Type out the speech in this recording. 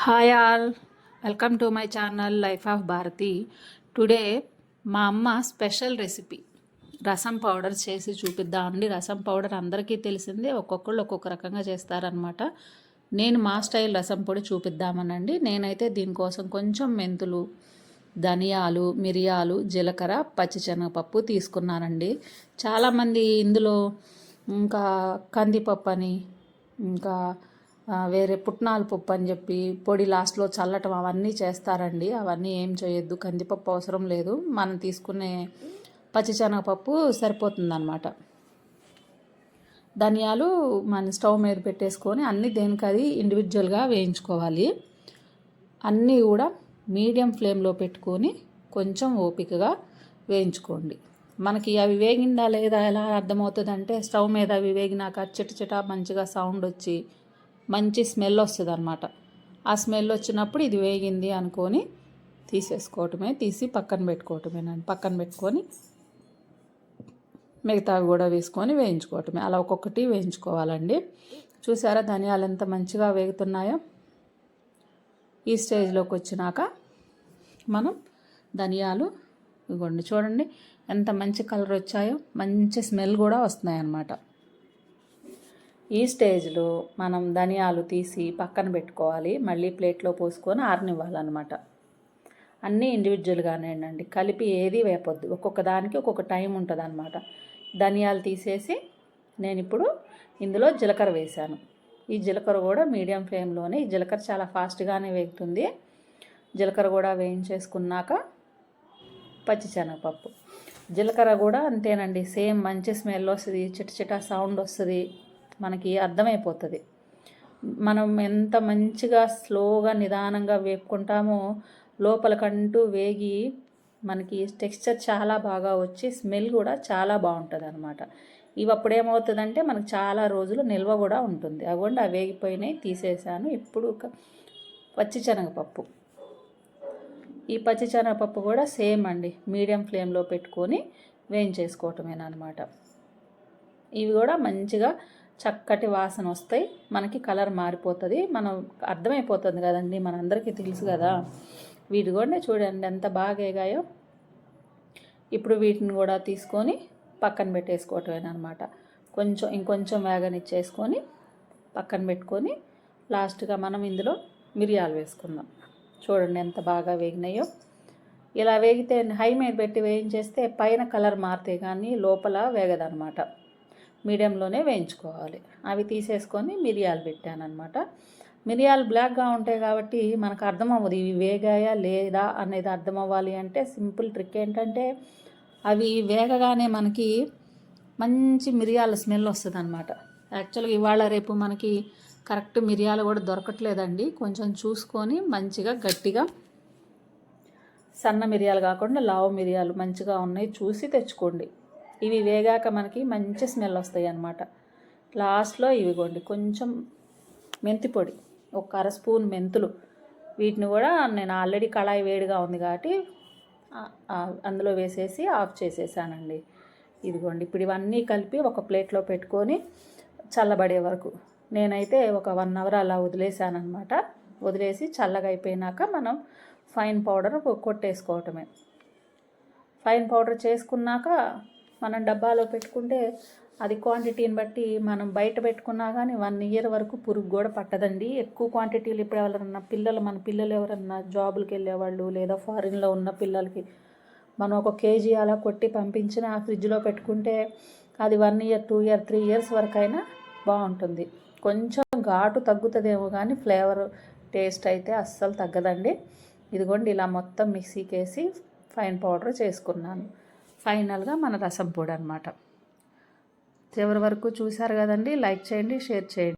Hi all, welcome to my channel life of Bharathi. Today మా అమ్మ special recipe రసం powder చేసి చూపిద్దామండి. రసం పౌడర్ అందరికీ తెలిసిందే, ఒక్కొక్కళ్ళు ఒక్కొక్క రకంగా చేస్తారనమాట. నేను మా స్టైల్ రసం పొడి చూపిద్దామనండి. నేనైతే దీనికోసం కొంచెం మెంతులు, ధనియాలు, మిరియాలు, జీలకర్ర, పచ్చిశనగపప్పు తీసుకున్నానండి. చాలామంది ఇందులో ఇంకా కందిపప్పు అని, ఇంకా వేరే పుట్నాల పప్పు అని చెప్పి పొడి లాస్ట్లో చల్లటం అవన్నీ చేస్తారండి. అవన్నీ ఏం చేయొద్దు, కందిపప్పు అవసరం లేదు. మనం తీసుకునే పచ్చిశనగపప్పు సరిపోతుందన్నమాట. ధనియాలు మన స్టవ్ మీద పెట్టేసుకొని అన్నీ దేనికది ఇండివిజువల్గా వేయించుకోవాలి. అన్నీ కూడా మీడియం ఫ్లేమ్లో పెట్టుకొని కొంచెం ఓపికగా వేయించుకోండి. మనకి అవి వేగిందా లేదా ఎలా అర్థమవుతుందంటే, స్టవ్ మీద అవి వేగినాక చిటచిట మంచిగా సౌండ్ వచ్చి మంచి స్మెల్ వస్తుంది అనమాట. ఆ స్మెల్ వచ్చినప్పుడు ఇది వేగింది అనుకొని తీసేసుకోవటమే, తీసి పక్కన పెట్టుకోవటమేనండి. పక్కన పెట్టుకొని మిగతావి కూడా వేసుకొని వేయించుకోవటమే. అలా ఒక్కొక్కటి వేయించుకోవాలండి. చూసారా ధనియాలు ఎంత మంచిగా వేగుతున్నాయో. ఈ స్టేజ్లోకి వచ్చినాక మనం ధనియాలు ఇవ్వండి, చూడండి ఎంత మంచి కలర్ వచ్చాయో, మంచి స్మెల్ కూడా వస్తున్నాయి అన్నమాట. ఈ స్టేజ్లో మనం ధనియాలు తీసి పక్కన పెట్టుకోవాలి. మళ్ళీ ప్లేట్లో పోసుకొని ఆరనివ్వాలన్నమాట. అన్నీ ఇండివిజువల్గానేనండి, కలిపి ఏది వేపొద్దు. ఒక్కొక్క దానికి ఒక్కొక్క టైం ఉంటుంది అన్నమాట. ధనియాలు తీసేసి నేను ఇప్పుడు ఇందులో జీలకర్ర వేశాను. ఈ జీలకర్ర కూడా మీడియం ఫ్లేమ్లోనే, ఈ జీలకర్ర చాలా ఫాస్ట్గానే వేగుతుంది. జీలకర్ర కూడా వేయించేసుకున్నాక పచ్చిశనగపప్పు, జీలకర్ర కూడా అంతేనండి, సేమ్ మంచి స్మెల్ వస్తుంది, చిటచిట సౌండ్ వస్తుంది, మనకి అర్థమైపోతుంది. మనం ఎంత మంచిగా స్లోగా నిదానంగా వేపుకుంటామో లోపలకంటూ వేగి మనకి టెక్స్చర్ చాలా బాగా వచ్చి స్మెల్ కూడా చాలా బాగుంటుంది అనమాట. ఇవి అప్పుడు ఏమవుతుందంటే మనకు చాలా రోజులు నిల్వ కూడా ఉంటుంది. అవ్వండి, అవి వేగిపోయినాయి, తీసేసాను. ఇప్పుడు పచ్చిశనగపప్పు, ఈ పచ్చిశనగపప్పు కూడా సేమ్ అండి, మీడియం ఫ్లేమ్లో పెట్టుకొని వేయించేసుకోవటమేనమాట. ఇవి కూడా మంచిగా చక్కటి వాసన వస్తాయి, మనకి కలర్ మారిపోతుంది, మనం అర్థమైపోతుంది కదండి, మనందరికీ తెలుసు కదా. వీటి కూడా చూడండి ఎంత బాగా వేగాయో. ఇప్పుడు వీటిని కూడా తీసుకొని పక్కన పెట్టేసుకోవటమేనమాట. ఇంకొంచెం వేగనిచ్చేసుకొని పక్కన పెట్టుకొని లాస్ట్గా మనం ఇందులో మిరియాలు వేసుకుందాం. చూడండి ఎంత బాగా వేగినాయో. ఇలా వేగితే హై మీద పెట్టి వేయించేస్తే పైన కలర్ మారితే కానీ లోపల వేగదనమాట. మీడియంలోనే వేయించుకోవాలి. అవి తీసేసుకొని మిరియాలు పెట్టానమాట. మిరియాలు బ్లాక్గా ఉంటాయి కాబట్టి మనకు అర్థం అవ్వదు ఇవి వేగాయా లేదా అనేది. అర్థం అవ్వాలి అంటే సింపుల్ ట్రిక్ ఏంటంటే, అవి వేగగానే మనకి మంచి మిరియాల స్మెల్ వస్తుంది అనమాట. యాక్చువల్గా ఇవాళ రేపు మనకి కరెక్ట్ మిరియాలు కూడా దొరకట్లేదండి. కొంచెం చూసుకొని మంచిగా గట్టిగా సన్న మిరియాలు కాకుండా లావు మిరియాలు మంచిగా ఉన్నాయి చూసి తెచ్చుకోండి. ఇవి వేగాక మనకి మంచి స్మెల్ వస్తాయి అన్నమాట. లాస్ట్లో ఇవిగోండి కొంచెం మెంతి పొడి, ఒక అర స్పూన్ మెంతులు. వీటిని కూడా నేను ఆల్రెడీ కళాయి వేడిగా ఉంది కాబట్టి అందులో వేసేసి ఆఫ్ చేసేసానండి. ఇదిగోండి ఇప్పుడు ఇవన్నీ కలిపి ఒక ప్లేట్లో పెట్టుకొని చల్లబడే వరకు నేనైతే ఒక 1 అవర్ అలా వదిలేసానమాట. వదిలేసి చల్లగా అయిపోయినాక మనం ఫైన్ పౌడర్ కొట్టేసుకోవటమే. ఫైన్ పౌడర్ చేసుకున్నాక మనం డబ్బాలో పెట్టుకుంటే అది క్వాంటిటీని బట్టి మనం బయట పెట్టుకున్నా కానీ 1 ఇయర్ వరకు పురుగు కూడా పట్టదండి. ఎక్కువ క్వాంటిటీలు ఇప్పుడు ఎవరన్నా మన పిల్లలు ఎవరన్నా జాబులకి వెళ్ళేవాళ్ళు లేదా ఫారిన్లో ఉన్న పిల్లలకి మనం 1 కేజీ అలా కొట్టి పంపించిన ఫ్రిడ్జ్లో పెట్టుకుంటే అది 1 ఇయర్ 2 ఇయర్ 3 ఇయర్స్ వరకు అయినా బాగుంటుంది. కొంచెం ఘాటు తగ్గుతుందేమో కానీ ఫ్లేవర్ టేస్ట్ అయితే అస్సలు తగ్గదండి. ఇదిగోండి ఇలా మొత్తం మిక్సీకి వేసి ఫైన్ పౌడర్ చేసుకున్నాను. ఫైనల్గా మన రసం పొడి అనమాట. చివరి వరకు చూశారు కదండి. లైక్ చేయండి, షేర్ చేయండి.